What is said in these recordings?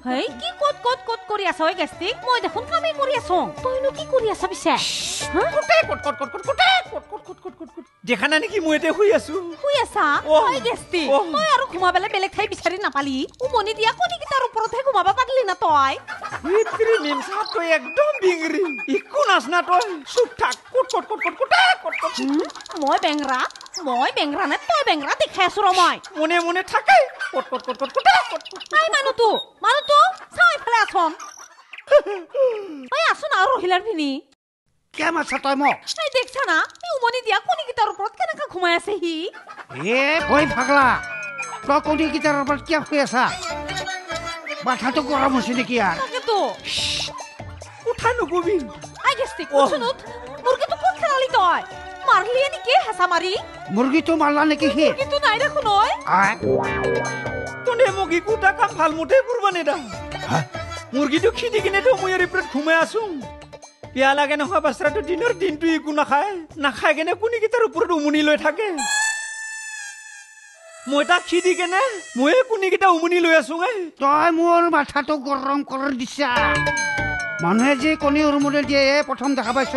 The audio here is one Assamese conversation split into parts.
হেই কি কট কট কট কৰি আছ ঐ গেষ্টিক মই দেখোন কামে কৰি আছ তইনো কি কৰি আছ পিছে দেখা নাই নেকি মই এতিয়া শুই আছো শুই আছা ঐ গেষ্টিক তই আৰু ঘুমাবলে বেলেগ ঠাই বিচাৰি নাপালি উমনি দিয়া কণীকেইটাৰ ওপৰতহে ঘুমাব পাৰিলি না তই ইত্ৰি মেমছা তই একদম বিংৰি একো নাচ না তই চুপ থাক মই বেংৰা নে তই বেংৰা দেখাই আছো ৰ মই মনে মনে থাকে আই মানুহটো চাই ফেলে আছন ঐ আছোন আৰু ৰহিলাৰ ভিনি কেম আছা তই মোক এই দেখছা না এই উমনি দিয়া কণীকেইটাৰ ওপৰত কেনেকৈ ঘুমাই আছে সি ঐ ভাগলা তই কণীকেইটাৰ ওপৰত কিয় শুই আছা মাথাটো গৰম হৈছে নেকি আৰু তাকেতো উঠা নকবি আই গেষ্টিক শুনুত মুৰ্গীটো ক'ত খেলালি তই মাৰলি নেকি হেঁচা মাৰি মুৰ্গীটো মাৰলা নেকি সি মুৰ্গীটো নাই দেখোন ঐ তোনে মোক একোটা কাম ভাল মতে কৰিব নেদা মুৰ্গীটো খিদি কিনেতো মই ইয়াৰ ওপৰত ঘুমাই আছো পিয়া লাগে নহয় বাচ্চাটো দিনৰ দিনটো একো নাখায় কেনে কণীকেইটাৰ ওপৰত উমনি লৈ থাকে মই তাক খিদি কেনে মই কণীকেইটা উমনি লৈ আছো তই মোৰ মাথাটো গৰম কৰি দিছা মানুহে যে কণী উমনি দিয়ে প্ৰথম দেখা পাইছ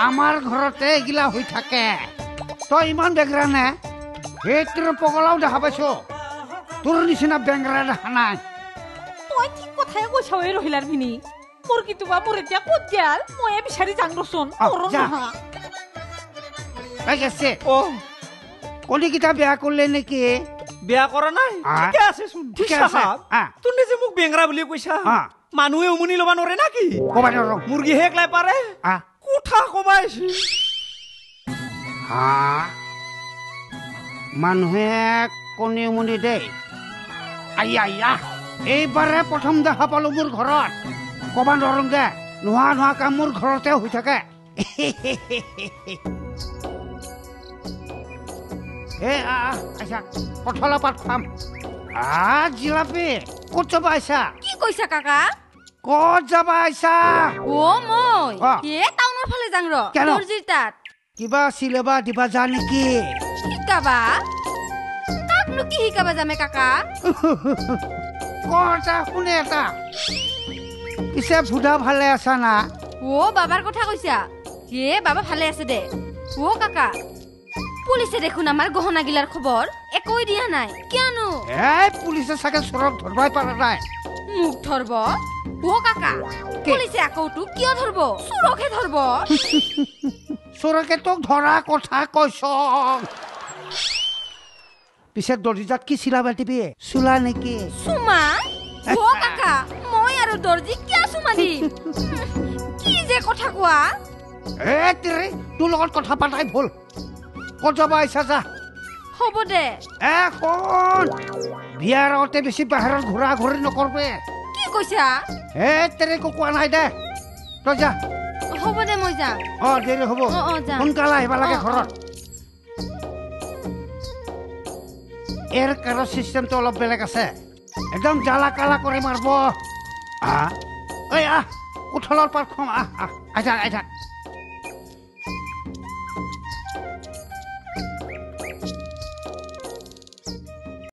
আমাৰ ঘৰতে এগিলা হৈ থাকে তই ইমান বেংৰা নে সেই তোৰ পগলাও দেখা পাইছ তোৰ নিচিনা বেংৰা দেখা নাই তই ঠিক কথাই কৈছ ঐ ৰহিলাৰ ভিনি মুৰ্গীটো বা মোৰ এতিয়া ক'ত গেল মই বিচাৰি যাং ৰচোন কণীকেইটা বেয়া কৰিলে নেকি বেয়া কৰা নাই ঠিকে আছে চোন তোৰ নিজে মোক বেংৰা বুলি কৈছা মানুহে উমনি ল'ব নোৱাৰে নাকি মুৰ্গীহে একলাই পাৰে কথা কবাইছি মানুহে কণী উমনি দেই এইবাৰে প্ৰথম দেখা পালো মোৰ ঘৰত কবা নৰম দে নোহোৱা কাম মোৰ ঘৰতে হৈ থাকে কঁঠালৰ পাত খাম জিলাপি ক'ত যাবা আইছা কি কৈছা কাকা ক'ত যাবা আইছা মই টাউনৰ ফালে যাং ৰ দৰ্জিৰ তাত কিবা চিলাবা দিবা যা নেকি শিকাবা কাকনো কি শিকাবা যামে কাকা কথা শুনে এটা পিছে ভুদা ভালে আছা না বাবাৰ কথা কৈছা বাবা ভালে আছে দে কাকা পুলিচে দেখোন আমাৰ গহনা গিলাৰ খবৰ একোই দিয়া নাই কিয়নো পুলিচে চাগে চোৰক ধৰবাই পাৰা নাই মোক ধৰব কাকা পুলিচে আকৌ তোক কিয় ধৰব চোৰকহে ধৰব চোৰকে তোক ধৰা কথা কৈছ পিছে দৰ্জিজাত কি চিলাবা দিবি চুলা নেকি চুমা কাকা মই আৰু দৰ্জি কিয় চুমা দিম কি যে কথা কোৱা তোৰ লগত কথা পাতাই ভুল ক'ত যাবা আইছা যা হ'ব দে কোন বিয়াৰ আগতে বেছি বাহিৰত ঘূৰা ঘূৰি নকৰবে কি কৈছা তেৰেকো কোৱা নাই দে তই যা হ'ব দে মই যাম দেৰি হ'ব সোনকালে আহিব লাগে ঘৰত এৰ কাৰৰ চিষ্টেমটো অলপ বেলেগ আছে একদম জ্বালা কালা কৰি মাৰিব কঁঠালৰ পাত খুৱাম আহ